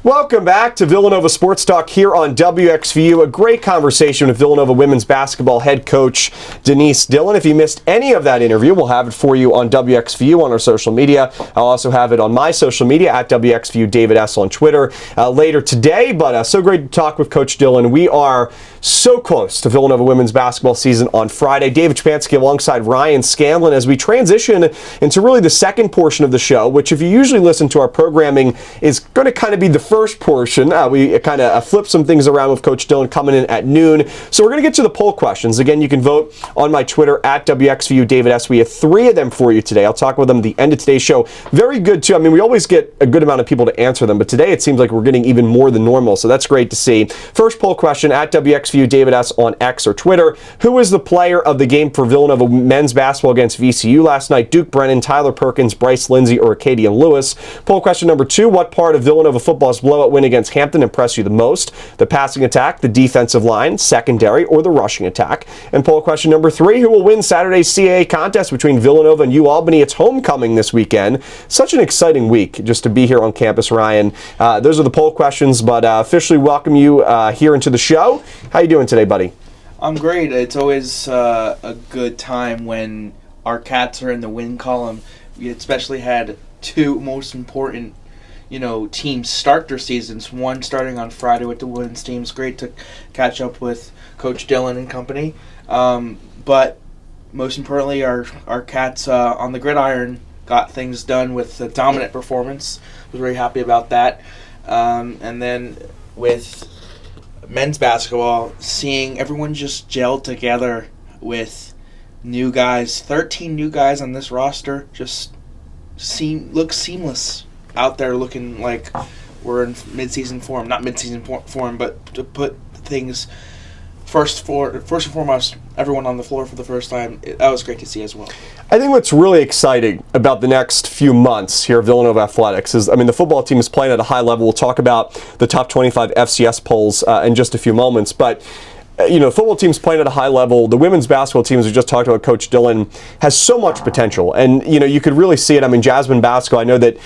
Welcome back to Villanova Sports Talk here on WXVU. A great conversation with Villanova women's basketball head coach Denise Dillon. If you missed any of that interview, we'll have it for you on WXVU on our social media. I'll also have it on my social media at WXVU David S. on Twitter later today. But so great to talk with Coach Dillon. We are so close to Villanova women's basketball season on Friday. David Szczepanski alongside Ryan Scanlon as we transition into really the second portion of the show, which if you usually listen to our programming is going to kind of be the first portion. We kind of flip some things around with Coach Dillon coming in at noon. So we're going to get to the poll questions. Again, you can vote on my Twitter at WXVU David S. We have 3 of them for you today. I'll talk with them at the end of today's show. Very good, too. I mean, we always get a good amount of people to answer them, but today it seems like we're getting even more than normal, so that's great to see. First poll question at WXVU David S. on X or Twitter. Who was the player of the game for Villanova men's basketball against VCU last night? Duke Brennan, Tyler Perkins, Bryce Lindsay, or Acadian Lewis? Poll question number 2. What part of Villanova football's blowout win against Hampton impressed you the most? The passing attack, the defensive line, secondary, or the rushing attack? And poll question number 3. Who will win Saturday's CAA contest between Villanova and UAlbany? It's homecoming this weekend. Such an exciting week just to be here on campus, Ryan. Those are the poll questions, but officially welcome you here into the show. How you doing today, buddy? I'm great. It's always a good time when our Cats are in the win column. We especially had 2 most important teams start their seasons. One starting on Friday with the women's team. It's great to catch up with Coach Dillon and company. But most importantly, our Cats on the gridiron got things done with a dominant performance. Was very happy about that. And then with men's basketball, seeing everyone just gel together with new guys. 13 new guys on this roster just look seamless out there, looking like we're in mid-season form. Not mid-season form, but to put things first and foremost, everyone on the floor for the first time. That was great to see as well. I think what's really exciting about the next few months here at Villanova Athletics is, the football team is playing at a high level. We'll talk about the top 25 FCS polls in just a few moments, but the football team's playing at a high level. The women's basketball team, as we just talked about, Coach Dillon, has so much potential. And, you could really see it. Jasmine Basco, I know that,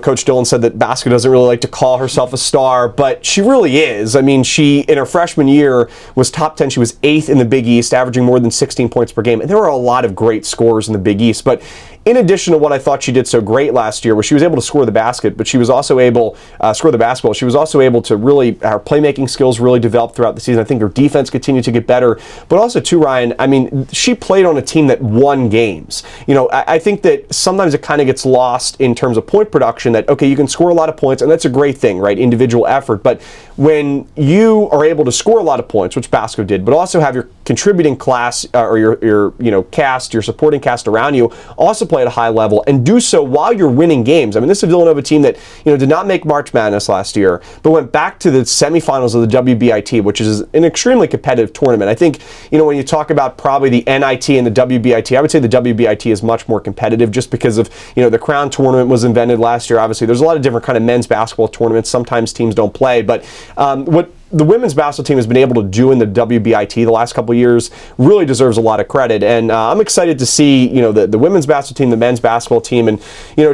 Coach Dillon said that Basco doesn't really like to call herself a star, but she really is. She, in her freshman year, was top 10. She was 8th in the Big East, averaging more than 16 points per game. And there were a lot of great scorers in the Big East. But in addition to what I thought she did so great last year, where she was able to score the basket, but she was also able score the basketball. She was also able to really, her playmaking skills really developed throughout the season. I think her defense continued to get better. But also, too, Ryan, she played on a team that won games. I think that sometimes it kind of gets lost in terms of point production that, okay, you can score a lot of points, and that's a great thing, right? Individual effort. But when you are able to score a lot of points, which Basco did, but also have your contributing class or your cast, your supporting cast around you, also play at a high level and do so while you're winning games. This is a Villanova team that did not make March Madness last year, but went back to the semifinals of the WBIT, which is an extremely competitive tournament. I think when you talk about probably the NIT and the WBIT, I would say the WBIT is much more competitive just because of the Crown tournament was invented last year. Obviously, there's a lot of different kind of men's basketball tournaments. Sometimes teams don't play, but what the women's basketball team has been able to do in the WBIT the last couple of years really deserves a lot of credit. And I'm excited to see, the women's basketball team, the men's basketball team. And,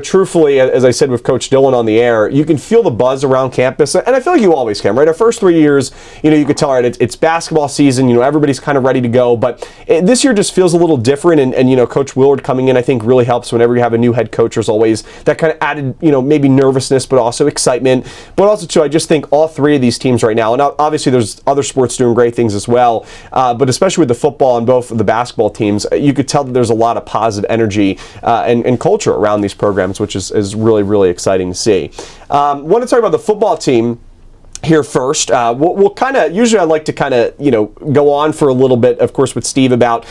truthfully, as I said with Coach Dillon on the air, you can feel the buzz around campus. And I feel like you always can, right? Our first 3 years, you could tell, right, it's basketball season, everybody's kind of ready to go. But this year just feels a little different. And Coach Willard coming in, I think, really helps whenever you have a new head coach. There's always that kind of added, maybe nervousness, but also excitement. But also, too, I just think all 3 of these teams right now, and obviously there's other sports doing great things as well, but especially with the football and both of the basketball teams, you could tell that there's a lot of positive energy and culture around these programs, which is really, really exciting to see. I want to talk about the football team here first. We'll kind of, usually I like to kind of, go on for a little bit, of course, with Steve about,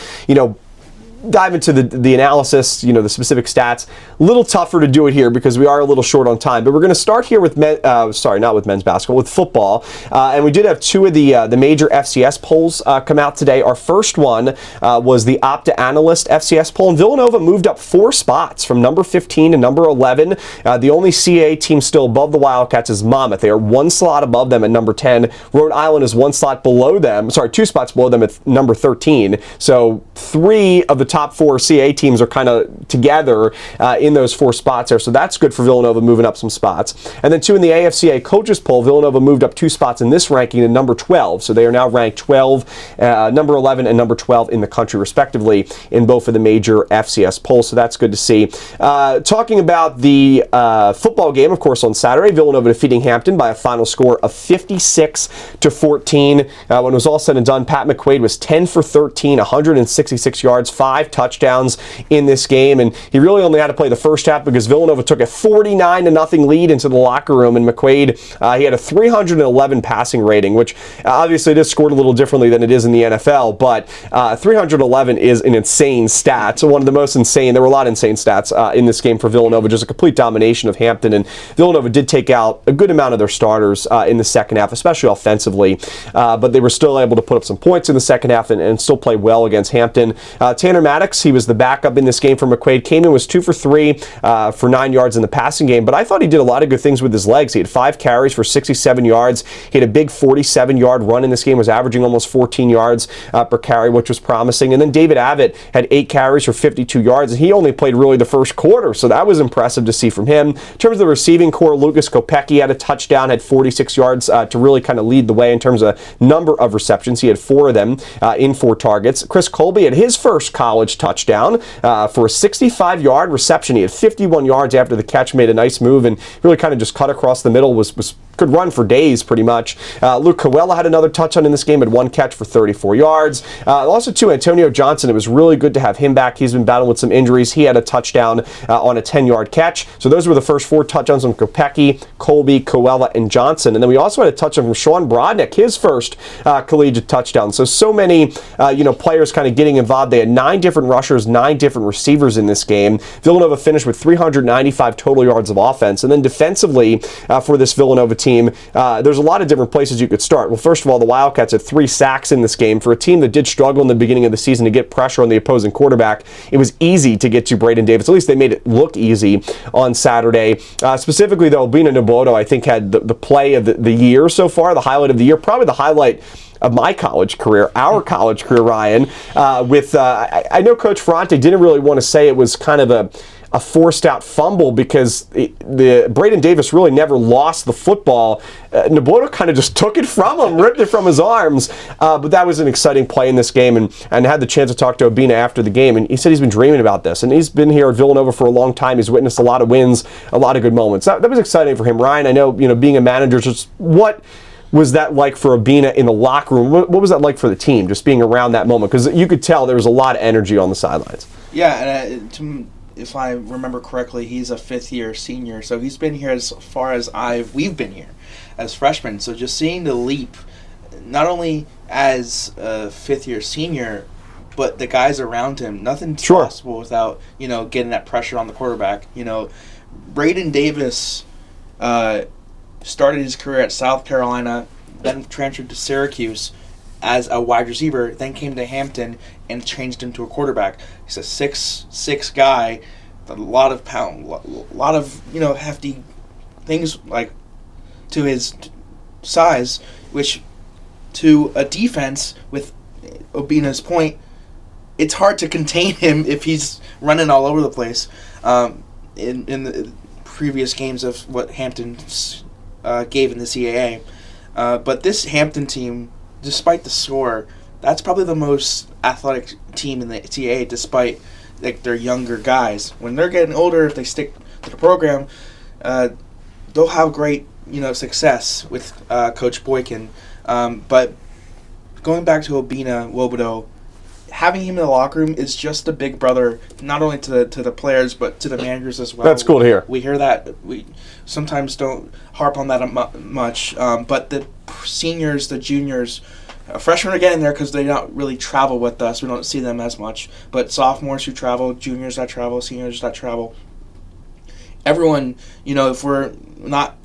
dive into the analysis, the specific stats. A little tougher to do it here because we are a little short on time, but we're going to start here with not with men's basketball, with football. And we did have 2 of the major FCS polls come out today. Our first one was the Opta Analyst FCS poll, and Villanova moved up 4 spots from number 15 to number 11. The only CAA team still above the Wildcats is Monmouth. They are 1 slot above them at number 10. Rhode Island is 1 slot below them, 2 spots below them at number 13. So 3 of the top 4 CAA teams are kind of together in those 4 spots there. So that's good for Villanova, moving up some spots. And then 2 in the AFCA coaches poll, Villanova moved up 2 spots in this ranking to number 12. So they are now ranked 12, number 11 and number 12 in the country respectively in both of the major FCS polls. So that's good to see. Talking about the football game, of course, on Saturday, Villanova defeating Hampton by a final score of 56-14. When it was all said and done, Pat McQuaid was 10 for 13, 166 yards, 5 touchdowns in this game, and he really only had to play the first half because Villanova took a 49-0 lead into the locker room, and McQuaid, he had a 311 passing rating, which obviously it is scored a little differently than it is in the NFL, but 311 is an insane stat. So one of the most insane, there were a lot of insane stats in this game for Villanova, just a complete domination of Hampton, and Villanova did take out a good amount of their starters in the second half, especially offensively, but they were still able to put up some points in the second half and still play well against Hampton. Tanner Maddox, he was the backup in this game for McQuaid, came in, was 2 for 3 for 9 yards in the passing game, but I thought he did a lot of good things with his legs. He had 5 carries for 67 yards. He had a big 47-yard run in this game, was averaging almost 14 yards per carry, which was promising. And then David Abbott had 8 carries for 52 yards, and he only played really the first quarter, so that was impressive to see from him. In terms of the receiving core, Lucas Kopecki had a touchdown, had 46 yards to really kind of lead the way in terms of number of receptions. He had 4 of them in 4 targets. Chris Colby had his first college touchdown for a 65-yard reception. He had 51 yards after the catch, made a nice move, and really kind of just cut across the middle, could run for days pretty much. Luke Coella had another touchdown in this game, had 1 catch for 34 yards. Also, too, Antonio Johnson, it was really good to have him back. He's been battling with some injuries. He had a touchdown on a 10-yard catch. So those were the first 4 touchdowns from Kopecki, Colby, Coella, and Johnson. And then we also had a touchdown from Sean Brodnick, his first collegiate touchdown. So many players kind of getting involved. They had 9 different rushers, 9 different receivers in this game. Villanova finished with 395 total yards of offense. And then defensively for this Villanova team, there's a lot of different places you could start. Well, first of all, the Wildcats had 3 sacks in this game. For a team that did struggle in the beginning of the season to get pressure on the opposing quarterback, it was easy to get to Braden Davis. At least they made it look easy on Saturday. Specifically, though, Bina Noboto, I think, had the play of the year so far, the highlight of the year, probably the highlight of my college career, our college career, Ryan. I know Coach Ferrante didn't really want to say it was kind of a forced out fumble because the Braden Davis really never lost the football. Noboto kind of just took it from him, ripped it from his arms. But that was an exciting play in this game, and had the chance to talk to Obina after the game, and he said he's been dreaming about this, and he's been here at Villanova for a long time. He's witnessed a lot of wins, a lot of good moments. That was exciting for him. Ryan, I know, being a manager, just what was that like for Obina in the locker room? What was that like for the team, just being around that moment? Because you could tell there was a lot of energy on the sidelines. Yeah, and if I remember correctly, he's a 5th-year senior, so he's been here as far as we've been here as freshmen. So just seeing the leap, not only as a 5th-year senior, but the guys around him, nothing's possible without getting that pressure on the quarterback. Braden Davis started his career at South Carolina, then transferred to Syracuse as a wide receiver, then came to Hampton and changed into a quarterback. He's a 6'6" guy, a lot of hefty things like to his size, which to a defense with Obina's point, it's hard to contain him if he's running all over the place. In the previous games of what Hampton gave in the CAA, but this Hampton team, despite the score, that's probably the most athletic team in the CAA, despite their younger guys. When they're getting older, if they stick to the program, they'll have great success with Coach Boykin. But going back to Obina Wobodo, having him in the locker room is just a big brother, not only to the players but to the managers as well. That's cool to hear. We hear that. We sometimes don't harp on that much, but the seniors, the juniors, freshmen are getting there because they don't really travel with us. We don't see them as much. But sophomores who travel, juniors that travel, seniors that travel, everyone, if we're not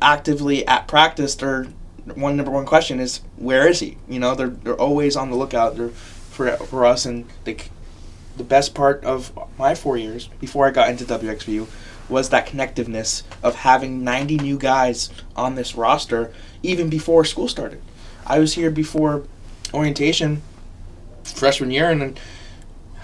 actively at practice, their number one question is, where is he? They're always on the lookout. They're for us, and the best part of my 4 years before I got into WXVU was that connectiveness of having 90 new guys on this roster even before school started. I was here before orientation freshman year, and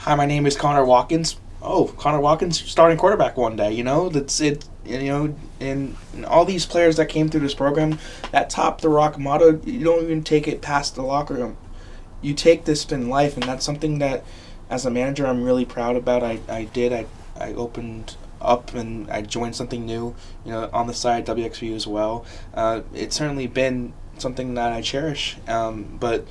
Hi, my name is Connor Watkins. Oh, Connor Watkins starting quarterback one day. You know, that's it. And all these players that came through this program, that top the rock motto, you don't even take it past the locker room. You take this in life, and that's something that, as a manager, I'm really proud about. I opened up and I joined something new, on the side, WXVU as well. It's certainly been something that I cherish. But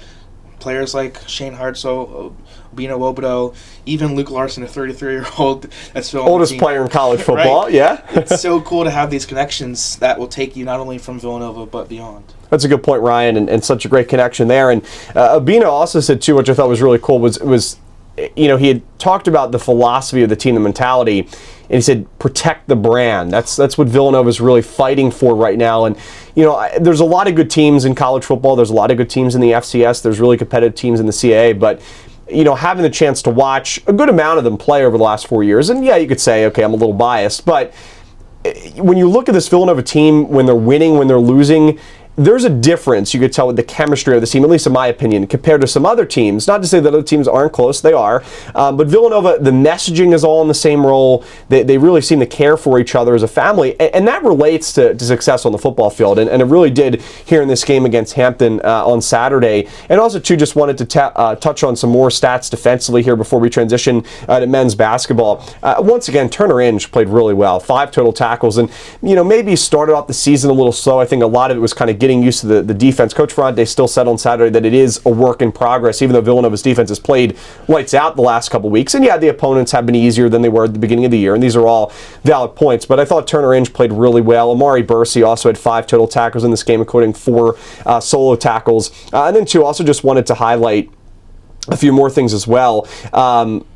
players like Shane Hartsoe, Bino Wobodo, even Luke Larson, a 33-year-old that's still oldest player in college football, right? Yeah. It's so cool to have these connections that will take you not only from Villanova but beyond. That's a good point, Ryan, and such a great connection there. And Bino also said, too, which I thought was really cool, was he had talked about the philosophy of the team, the mentality, and he said, protect the brand. That's what Villanova's really fighting for right now. And, there's a lot of good teams in college football. There's a lot of good teams in the FCS. There's really competitive teams in the CAA. But, having the chance to watch a good amount of them play over the last 4 years, and yeah, you could say, okay, I'm a little biased, but when you look at this Villanova team, when they're winning, when they're losing, there's a difference you could tell with the chemistry of the team, at least in my opinion, compared to some other teams. Not to say that other teams aren't close, they are. But Villanova, the messaging is all in the same role. They really seem to care for each other as a family. And that relates to success on the football field. And it really did here in this game against Hampton on Saturday. And also, too, just wanted to touch on some more stats defensively here before we transition to men's basketball. Once again, Turner Inge played really well. 5 total tackles. And, maybe started off the season a little slow. I think a lot of it was kind of getting used to the defense. Coach Ferrante still said on Saturday that it is a work in progress, even though Villanova's defense has played lights out the last couple weeks. And yeah, the opponents have been easier than they were at the beginning of the year, and these are all valid points. But I thought Turner Inge played really well. Amari Bursey also had 5 total tackles in this game, including 4 solo tackles. And then, too, also just wanted to highlight a few more things as well.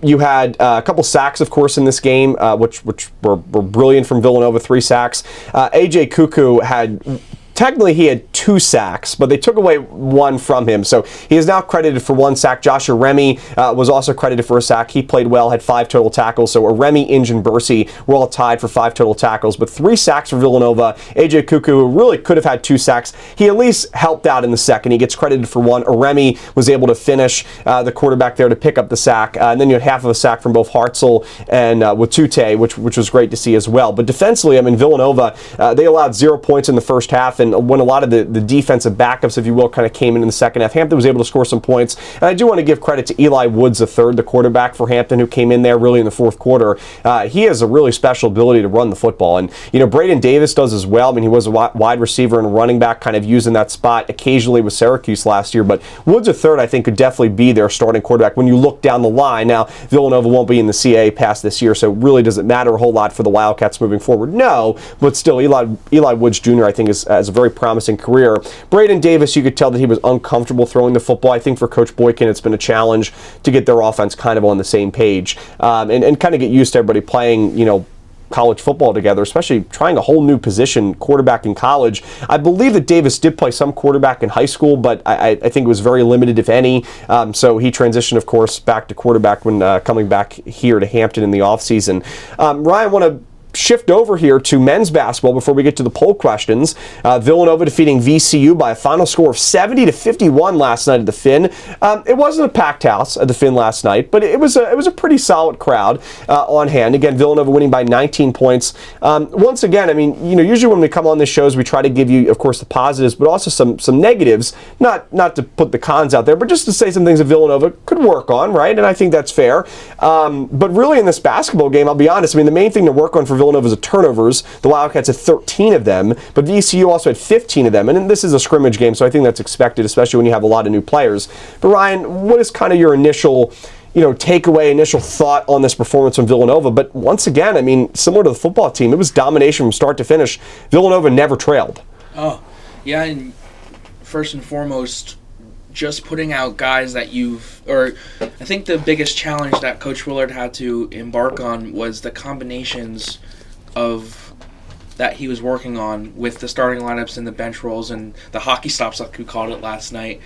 You had a couple sacks, of course, in this game, which were brilliant from Villanova, 3 sacks. AJ Kuku technically, he had 2 sacks, but they took away 1 from him. So he is now credited for 1 sack. Joshua Remy was also credited for a sack. He played well, had 5 total tackles. So Remy, Inge, and Bursey were all tied for 5 total tackles, but 3 sacks for Villanova. AJ Kuku really could have had 2 sacks. He at least helped out in the second. He gets credited for 1. Remy was able to finish the quarterback there to pick up the sack. And then you had half of a sack from both Hartzell and Watute, which was great to see as well. But defensively, Villanova, they allowed 0 points in the first half. And when a lot of the defensive backups, if you will, kind of came in the second half, Hampton was able to score some points. And I do want to give credit to Eli Woods III, the quarterback for Hampton, who came in there really in the fourth quarter. He has a really special ability to run the football. And, Braden Davis does as well. He was a wide receiver and a running back, kind of using that spot occasionally with Syracuse last year. But Woods III, I think, could definitely be their starting quarterback when you look down the line. Now, Villanova won't be in the CAA past this year, so it really doesn't matter a whole lot for the Wildcats moving forward. No, but still, Eli Woods Jr., I think, has a very promising career. Braden Davis, you could tell that he was uncomfortable throwing the football. I think for Coach Boykin, it's been a challenge to get their offense kind of on the same page and kind of get used to everybody playing, college football together, especially trying a whole new position, quarterback in college. I believe that Davis did play some quarterback in high school, but I think it was very limited, if any. So he transitioned, of course, back to quarterback when coming back here to Hampton in the offseason. Ryan, I want to shift over here to men's basketball before we get to the poll questions. Villanova defeating VCU by a final score of 70-51 last night at the Finn. It wasn't a packed house at the Finn last night, but it was a pretty solid crowd on hand. Again, Villanova winning by 19 points. Once again, usually when we come on this shows, we try to give you, of course, the positives, but also some negatives. Not to put the cons out there, but just to say some things that Villanova could work on, right? And I think that's fair. But really, in this basketball game, I'll be honest. The main thing to work on for Villanova's turnovers. The Wildcats had 13 of them, but VCU also had 15 of them. And this is a scrimmage game, so I think that's expected, especially when you have a lot of new players. But Ryan, what is kind of your initial takeaway, initial thought on this performance from Villanova? But once again, similar to the football team, it was domination from start to finish. Villanova never trailed. Oh, yeah, and first and foremost, just putting out guys that I think the biggest challenge that Coach Willard had to embark on was the combinations of that he was working on with the starting lineups and the bench rolls and the hockey stops, like we called it last night.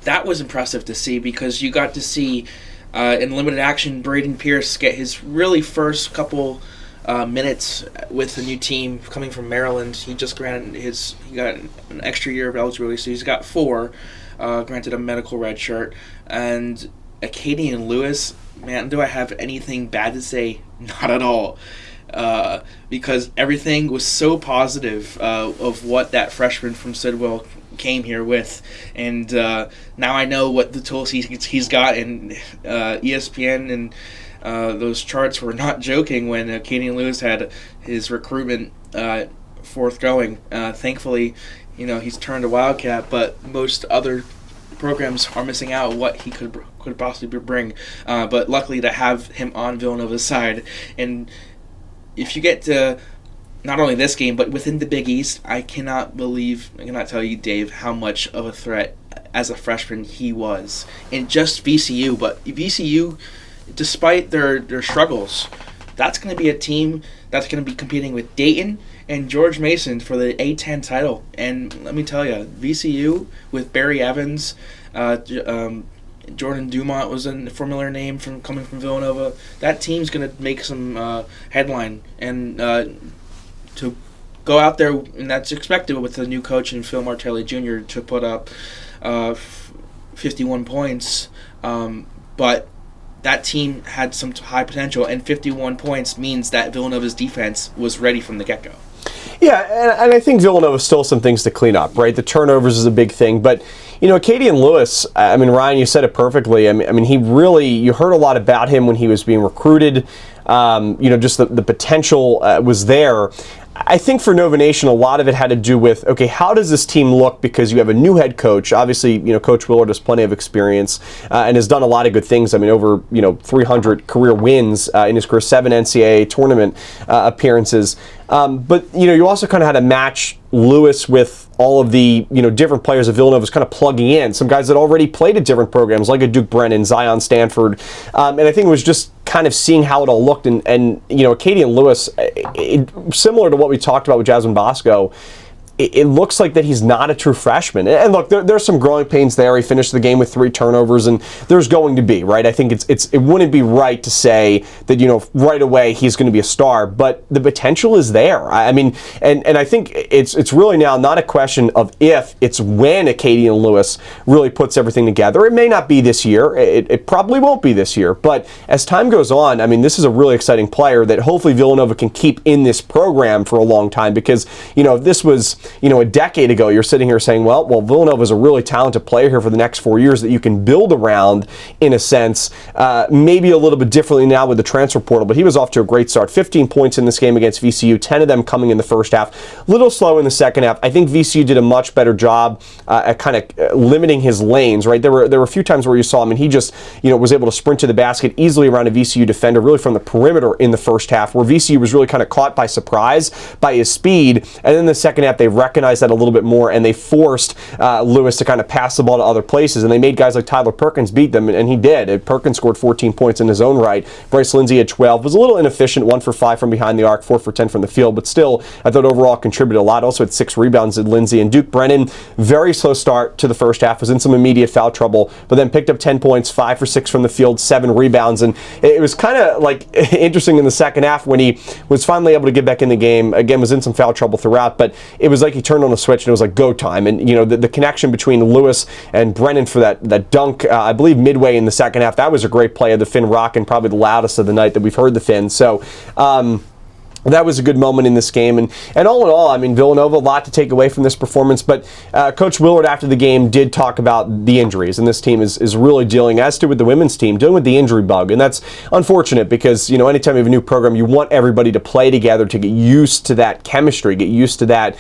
That was impressive to see because you got to see in limited action Braden Pierce get his really first couple minutes with the new team coming from Maryland. He just got an extra year of eligibility, so he's got 4. Granted a medical red shirt, and Acadian Lewis, man, do I have anything bad to say? Not at all. Because everything was so positive of what that freshman from Sidwell came here with, and now I know what the tools he's got, and ESPN and those charts were not joking when Acadian Lewis had his recruitment forthgoing. Thankfully, he's turned a Wildcat, but most other programs are missing out on what he could possibly bring. But luckily to have him on Villanova's side, and if you get to not only this game, but within the Big East, I cannot tell you, Dave, how much of a threat as a freshman he was. And just VCU, but VCU, despite their struggles, that's going to be a team that's going to be competing with Dayton and George Mason for the A-10 title. And let me tell you, VCU with Barry Evans, Jordan Dumont was a familiar name coming from Villanova. That team's going to make some headline, and to go out there, and that's expected with the new coach and Phil Martelli Jr. to put up 51 points. But that team had some high potential, and 51 points means that Villanova's defense was ready from the get-go. Yeah, and I think Villanova still some things to clean up, right? The turnovers is a big thing, but Acadian Lewis, Ryan, you said it perfectly. You heard a lot about him when he was being recruited. Just the potential was there. I think for Nova Nation, a lot of it had to do with, okay, how does this team look? Because you have a new head coach. Obviously, Coach Willard has plenty of experience and has done a lot of good things. Over 300 career wins in his career, 7 NCAA tournament appearances. But you also kind of had to match Lewis with all of the different players that Villanova was kind of plugging in. Some guys that already played at different programs, like a Duke Brennan, Zion Stanford, and I think it was just kind of seeing how it all looked. And Acadian Lewis, similar to what we talked about with Jasmine Bosco, it looks like that he's not a true freshman. And look, there's some growing pains there. He finished the game with 3 turnovers, and there's going to be, right? I think it wouldn't be right to say that, right away he's going to be a star, but the potential is there. And I think it's really now not a question of if, it's when Acadian Lewis really puts everything together. It may not be this year. It probably won't be this year, but as time goes on, this is a really exciting player that hopefully Villanova can keep in this program for a long time, because, if this was a decade ago, you're sitting here saying, well, Villanova is a really talented player here for the next 4 years that you can build around, in a sense, maybe a little bit differently now with the transfer portal, but he was off to a great start. 15 points in this game against VCU, 10 of them coming in the first half. Little slow in the second half. I think VCU did a much better job at kind of limiting his lanes, right? There were a few times where you saw him and he just, was able to sprint to the basket easily around a VCU defender, really from the perimeter in the first half, where VCU was really kind of caught by surprise by his speed. And then in the second half, they recognized that a little bit more, and they forced Lewis to kind of pass the ball to other places, and they made guys like Tyler Perkins beat them, and he did. Perkins scored 14 points in his own right. Bryce Lindsey had 12. Was a little inefficient, 1 for 5 from behind the arc, 4 for 10 from the field, but still, I thought overall contributed a lot. Also had 6 rebounds at Lindsey. And Duke Brennan, very slow start to the first half, was in some immediate foul trouble, but then picked up 10 points, 5 for 6 from the field, 7 rebounds, and it was kind of like interesting in the second half when he was finally able to get back in the game. Again, was in some foul trouble throughout, but it was like he turned on a switch and it was like go time. And the connection between Lewis and Brennan for that dunk, I believe midway in the second half, that was a great play of the Finn Rockin', probably the loudest of the night that we've heard the Finn. So that was a good moment in this game. And all in all, Villanova, a lot to take away from this performance. But Coach Willard, after the game, did talk about the injuries. And this team is really dealing, as to with the women's team, dealing with the injury bug. And that's unfortunate because, anytime you have a new program, you want everybody to play together to get used to that chemistry, get used to that,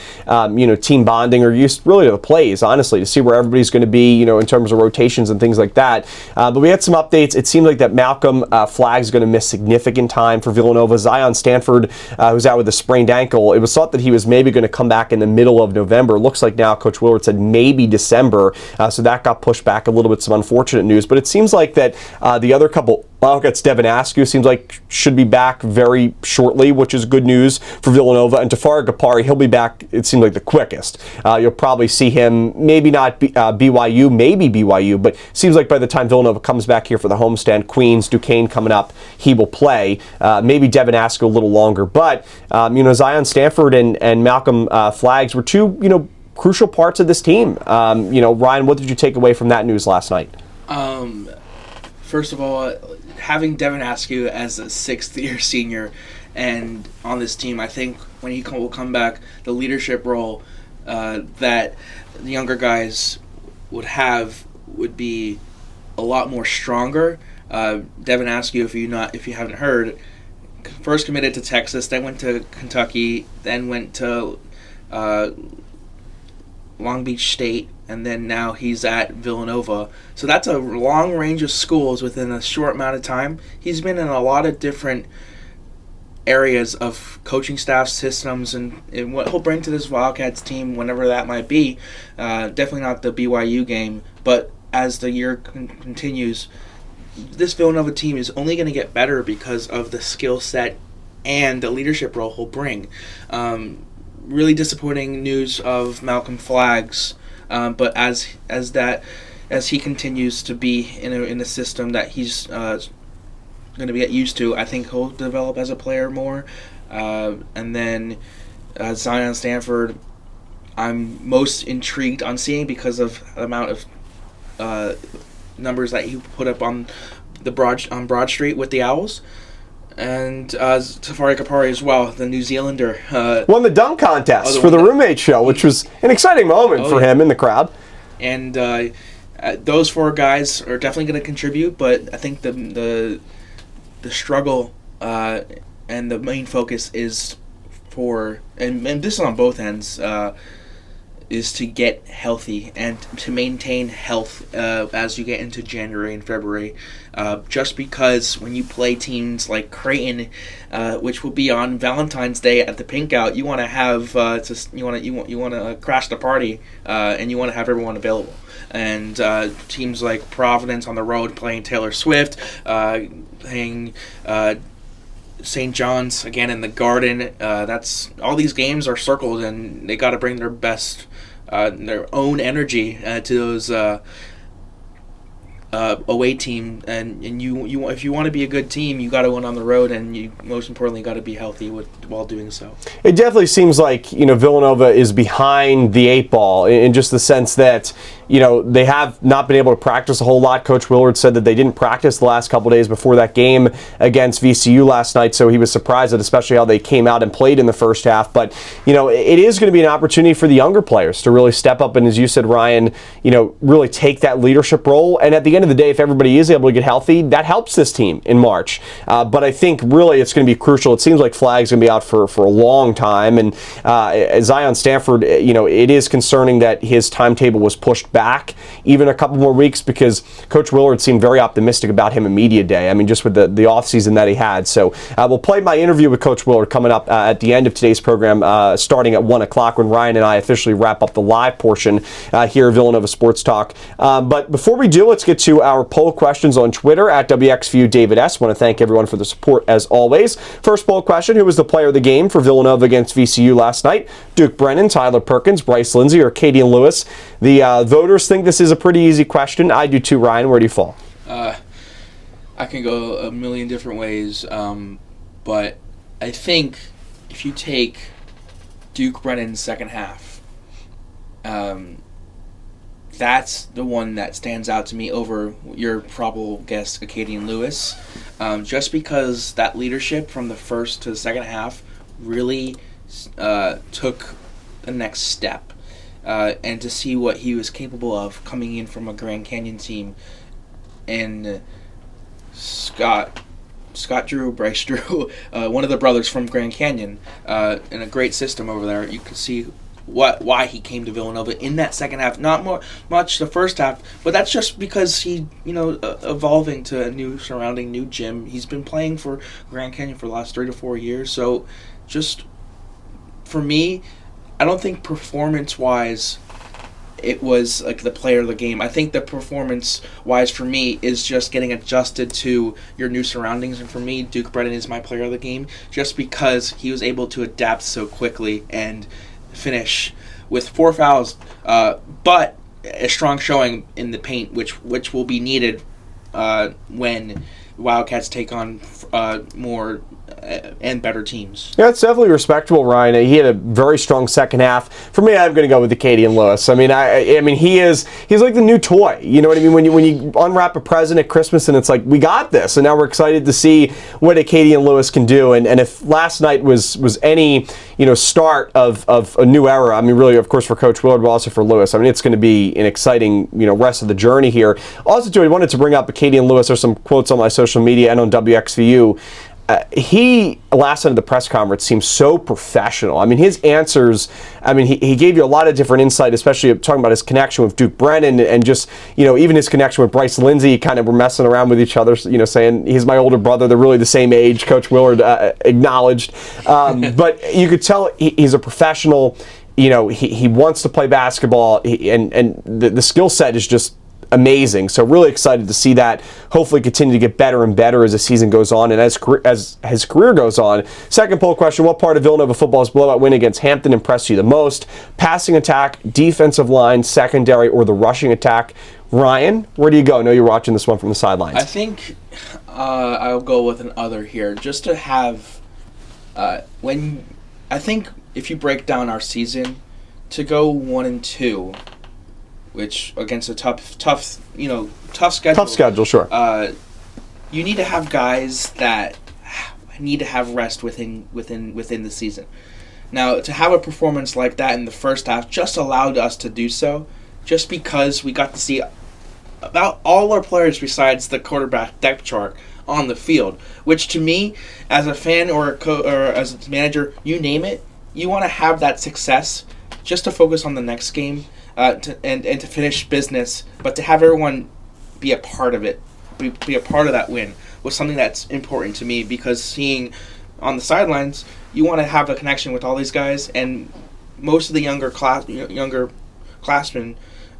team bonding, or used really to the plays, honestly, to see where everybody's going to be, in terms of rotations and things like that. But we had some updates. It seemed like that Malcolm Flagg is going to miss significant time for Villanova. Zion Stanford, who's out with a sprained ankle. It was thought that he was maybe going to come back in the middle of November. Looks like now Coach Willard said maybe December, so that got pushed back a little bit. Some unfortunate news, but it seems like that the other couple, it's Devin Askew, seems like should be back very shortly, which is good news for Villanova. And Tafari Gapari, he'll be back, it seems like, the quickest. You'll probably see him, maybe not BYU, maybe BYU, but seems like by the time Villanova comes back here for the homestand, Queens, Duquesne coming up, he will play. Maybe Devin Askew a little longer, but Zion Stanford and Malcolm Flagg were two, crucial parts of this team. Ryan, what did you take away from that news last night? First of all, having Devin Askew as a sixth-year senior and on this team, I think when he will come back, the leadership role that the younger guys would be a lot more stronger. Devin Askew, if you haven't heard, first committed to Texas, then went to Kentucky, then went to Long Beach State, and then now he's at Villanova. So that's a long range of schools within a short amount of time. He's been in a lot of different areas of coaching staff systems, and what he'll bring to this Wildcats team, whenever that might be. Definitely not the BYU game, but as the year continues, this Villanova team is only going to get better because of the skill set and the leadership role he'll bring. Really disappointing news of Malcolm Flagg's, but as he continues to be in a system that he's going to get used to, I think he'll develop as a player more. And then Zion Stanford, I'm most intrigued on seeing because of the amount of numbers that he put up on Broad Street with the Owls. And Tafari Kapari as well, the New Zealander. Won the dunk contest for the roommate show, which was an exciting moment for him in the crowd. And those four guys are definitely going to contribute, but I think the struggle and the main focus is and this is on both ends, is to get healthy and to maintain health as you get into January and February. Just because when you play teams like Creighton, which will be on Valentine's Day at the Pink Out, you want to have you want to crash the party, and you want to have everyone available. And teams like Providence on the road playing Taylor Swift, playing St. John's again in the Garden. That's all these games are circled, and they got to bring their best, their own energy to those away team. And you if you want to be a good team, you got to win on the road, and you most importantly got to be healthy while doing so. It definitely seems like Villanova is behind the eight ball in just the sense that they have not been able to practice a whole lot. Coach Willard said that they didn't practice the last couple of days before that game against VCU last night, so he was surprised at especially how they came out and played in the first half. But, it is going to be an opportunity for the younger players to really step up and, as you said, Ryan, really take that leadership role. And at the end of the day, if everybody is able to get healthy, that helps this team in March. But I think really it's going to be crucial. It seems like Flagg's going to be out for a long time. And Zion Stanford, it is concerning that his timetable was pushed back even a couple more weeks, because Coach Willard seemed very optimistic about him in media day. I mean, just with the offseason that he had. So we'll play my interview with Coach Willard coming up at the end of today's program, starting at 1 o'clock when Ryan and I officially wrap up the live portion here at Villanova Sports Talk. But before we do, let's get to our poll questions on Twitter at WXVU David S. Want to thank everyone for the support as always. First poll question: who was the player of the game for Villanova against VCU last night? Duke Brennan, Tyler Perkins, Bryce Lindsey, or Cadian Lewis? The voters think this is a pretty easy question. I do too, Ryan. Where do you fall? I can go a million different ways, but I think if you take Duke Brennan's second half, that's the one that stands out to me over your probable guess, Cadian Lewis, just because that leadership from the first to the second half really took the next step. And to see what he was capable of coming in from a Grand Canyon team, and Scott Drew, Bryce Drew, one of the brothers from Grand Canyon, in a great system over there. You can see why he came to Villanova in that second half. Not much the first half, but that's just because he, evolving to a new surrounding, new gym. He's been playing for Grand Canyon for the last 3 to 4 years. So, just for me, I don't think performance-wise it was like the player of the game. I think the performance-wise for me is just getting adjusted to your new surroundings. And for me, Duke Brennan is my player of the game just because he was able to adapt so quickly and finish with 4 fouls, but a strong showing in the paint, which will be needed when Wildcats take on more and better teams. Yeah, it's definitely respectable, Ryan. He had a very strong second half. For me, I'm going to go with Acadian Lewis. I mean, he's like the new toy. You know what I mean? When you unwrap a present at Christmas and it's like, we got this, and now we're excited to see what Acadian Lewis can do. And if last night was any start of a new era, I mean, really, of course, for Coach Willard, but also for Lewis. I mean, it's going to be an exciting rest of the journey here. Also, too, I wanted to bring up Acadian Lewis. There's some quotes on my social media and on WXVU. He, last night at the press conference, seemed so professional. I mean, his answers, he gave you a lot of different insight, especially talking about his connection with Duke Brennan and just, even his connection with Bryce Lindsay. Kind of were messing around with each other, saying he's my older brother. They're really the same age, Coach Willard acknowledged. But you could tell he's a professional. He wants to play basketball, and the skill set is just amazing. So really excited to see that hopefully continue to get better and better as the season goes on and as his career goes on. Second poll question: what part of Villanova football's blowout win against Hampton impressed you the most? Passing attack, defensive line, secondary, or the rushing attack? Ryan, where do you go? I know you're watching this one from the sidelines. I think I'll go with an other here, just to have I think if you break down our season, to go 1-2, which against a tough schedule. Tough schedule, sure. You need to have guys that need to have rest within the season. Now, to have a performance like that in the first half just allowed us to do so, just because we got to see about all our players besides the quarterback depth chart on the field. Which to me, as a fan or as a manager, you name it, you want to have that success just to focus on the next game. And to finish business, but to have everyone be a part of it, be a part of that win was something that's important to me, because seeing on the sidelines, you want to have a connection with all these guys, and most of the younger classmen,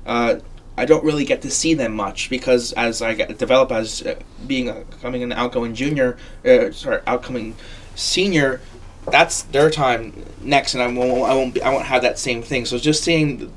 I don't really get to see them much, because as I develop as becoming an outgoing outgoing senior. That's their time next, and I won't have that same thing. So just seeing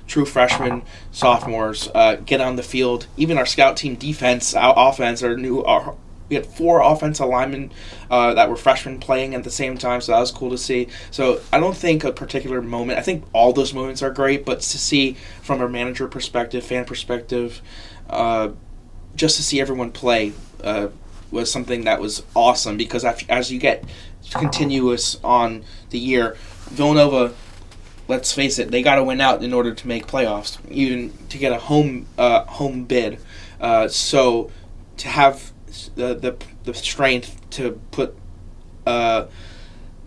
true freshmen, sophomores get on the field, even our scout team defense, our offense, we had 4 offensive linemen that were freshmen playing at the same time, so that was cool to see. So I don't think a particular moment. I think all those moments are great, but to see from a manager perspective, fan perspective, just to see everyone play was something that was awesome, because as you get continuous on the year, Villanova, let's face it, they got to win out in order to make playoffs, even to get a home bid. So to have the strength to put that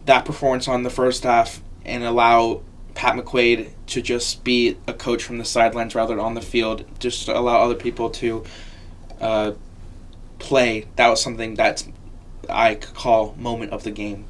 performance on the first half and allow Pat McQuaid to just be a coach from the sidelines rather than on the field, just to allow other people to play, that was something that's I could call moment of the game.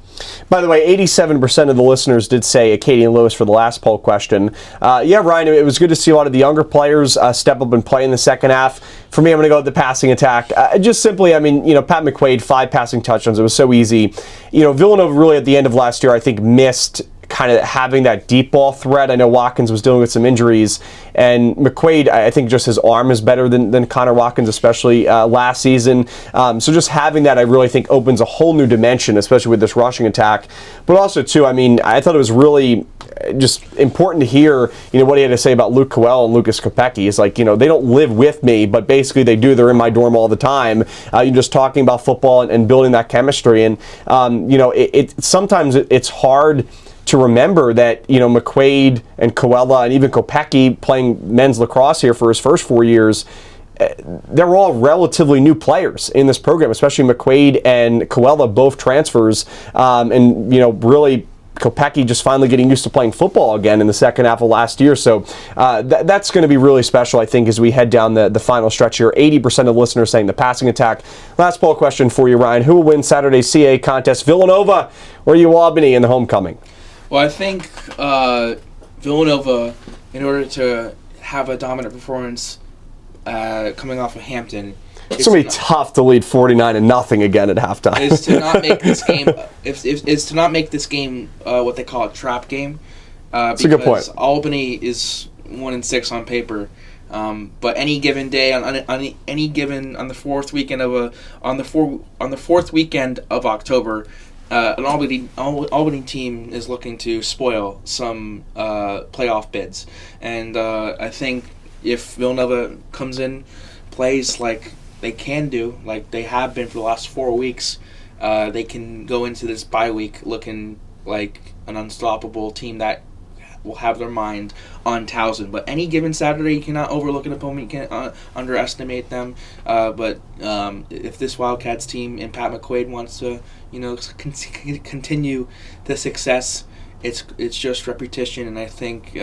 By the way, 87% of the listeners did say Acadian Lewis for the last poll question. Yeah, Ryan, it was good to see a lot of the younger players step up and play in the second half. For me, I'm going to go with the passing attack. Just simply, Pat McQuaid, 5 passing touchdowns. It was so easy. Villanova really at the end of last year, I think, missed kind of having that deep ball threat. I know Watkins was dealing with some injuries, and McQuaid, I think just his arm is better than Connor Watkins, especially last season. So just having that, I really think, opens a whole new dimension, especially with this rushing attack. But also, too, I thought it was really just important to hear, what he had to say about Luke Coel and Lucas Kopecky. It's like, they don't live with me, but basically they do. They're in my dorm all the time. You're just talking about football and building that chemistry. And, sometimes it's hard to remember that, McQuaid and Coella and even Kopecky playing men's lacrosse here for his first 4 years, they're all relatively new players in this program, especially McQuaid and Coella, both transfers, and, really Kopecky just finally getting used to playing football again in the second half of last year. So that's going to be really special, I think, as we head down the final stretch here. 80% of listeners saying the passing attack. Last poll question for you, Ryan. Who will win Saturday's CAA contest, Villanova or UAlbany in the homecoming? Well, I think Villanova, in order to have a dominant performance coming off of Hampton, it's going to be tough to lead 49-0 again at halftime. Is to not make this game. Is to not make this game what they call a trap game. That's a good point. Albany is 1-6 on paper. But any given day on the fourth weekend of October, an Albany team is looking to spoil some playoff bids, and I think if Villanova comes in, plays like they can do, like they have been for the last 4 weeks, they can go into this bye week looking like an unstoppable team that will have their mind on Towson. But any given Saturday, you cannot overlook an opponent. You can't underestimate them. But if this Wildcats team and Pat McQuaid wants to, continue the success, it's just repetition. And I think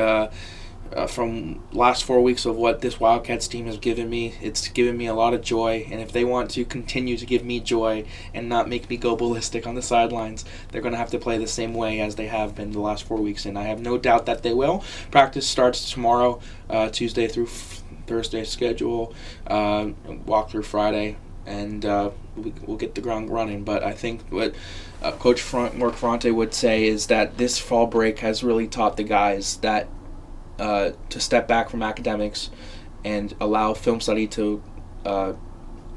from last 4 weeks of what this Wildcats team has given me, it's given me a lot of joy. And if they want to continue to give me joy and not make me go ballistic on the sidelines, they're going to have to play the same way as they have been the last 4 weeks. And I have no doubt that they will. Practice starts tomorrow, Tuesday through Thursday schedule, walk through Friday, and we'll get the ground running. But I think what Coach Mark Fronte would say is that this fall break has really taught the guys that to step back from academics and allow film study to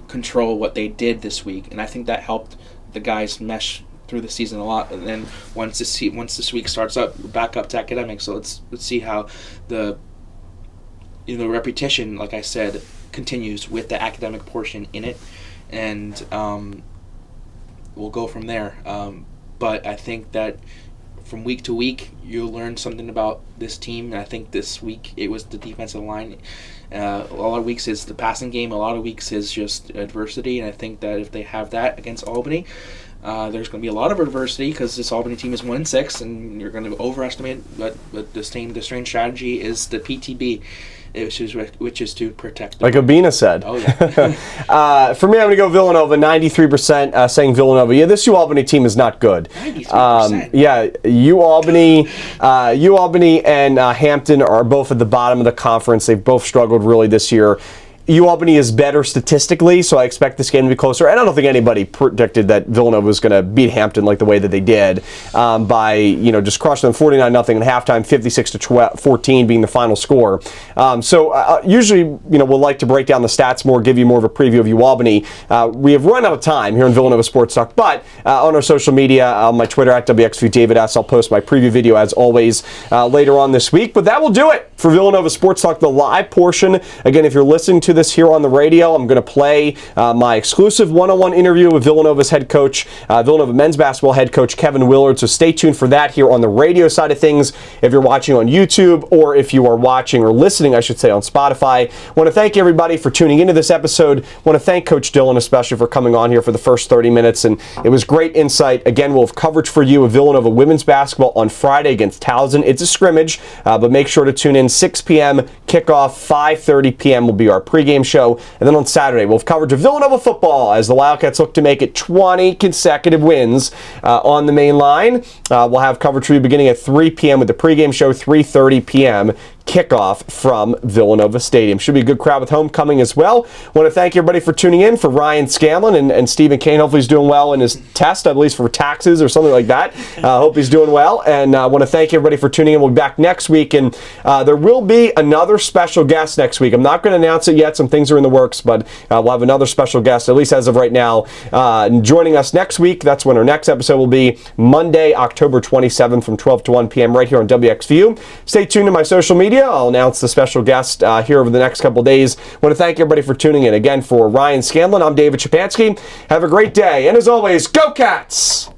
control what they did this week, and I think that helped the guys mesh through the season a lot. And then once this week starts up, back up to academics. So let's see how the repetition, like I said, continues with the academic portion in it, and we'll go from there. But I think that from week to week, you'll learn something about this team. And I think this week it was the defensive line. A lot of weeks is the passing game. A lot of weeks is just adversity. And I think that if they have that against Albany, there's going to be a lot of adversity because this Albany team is 1-6, and you're going to overestimate. But the strange strategy is the PTB, which is to protect them. Like Abina said. Oh, yeah. For me, I'm going to go Villanova, 93% saying Villanova. Yeah, this UAlbany team is not good. 93%. Yeah, UAlbany and Hampton are both at the bottom of the conference. They've both struggled really this year. UAlbany is better statistically, so I expect this game to be closer. And I don't think anybody predicted that Villanova was going to beat Hampton like the way that they did by just crushing them 49-0 at halftime, 56-14 being the final score. Usually we'll like to break down the stats more, give you more of a preview of UAlbany. We have run out of time here in Villanova Sports Talk, but on our social media, on my Twitter at WXVU David S, I'll post my preview video as always later on this week. But that will do it for Villanova Sports Talk, the live portion. Again, if you're listening to this here on the radio, I'm going to play my exclusive one-on-one interview with Villanova's head coach, Villanova men's basketball head coach Kevin Willard. So stay tuned for that here on the radio side of things. If you're watching on YouTube, or if you are watching or listening, I should say, on Spotify, I want to thank everybody for tuning into this episode. I want to thank Coach Dillon especially for coming on here for the first 30 minutes, and it was great insight. Again, we'll have coverage for you of Villanova women's basketball on Friday against Towson. It's a scrimmage, but make sure to tune in. 6 p.m. kickoff, 5:30 p.m. will be our pregame show. And then on Saturday, we'll have coverage of Villanova football as the Wildcats look to make it 20 consecutive wins on the main line. We'll have coverage for you beginning at 3 p.m. with the pregame show, 3:30 p.m. kickoff from Villanova Stadium. Should be a good crowd with homecoming as well. Want to thank everybody for tuning in. For Ryan Scanlon and Stephen Kane, hopefully he's doing well in his test, I believe for taxes or something like that. Hope he's doing well. And I want to thank everybody for tuning in. We'll be back next week, and there will be another special guest next week. I'm not going to announce it yet. Some things are in the works, but we'll have another special guest, at least as of right now, joining us next week. That's when our next episode will be, Monday, October 27th from 12 to 1 p.m. right here on WXVU. Stay tuned to my social media. I'll announce the special guest here over the next couple days. I want to thank everybody for tuning in. Again, for Ryan Scanlon, I'm David Szczepanski. Have a great day. And as always, go Cats!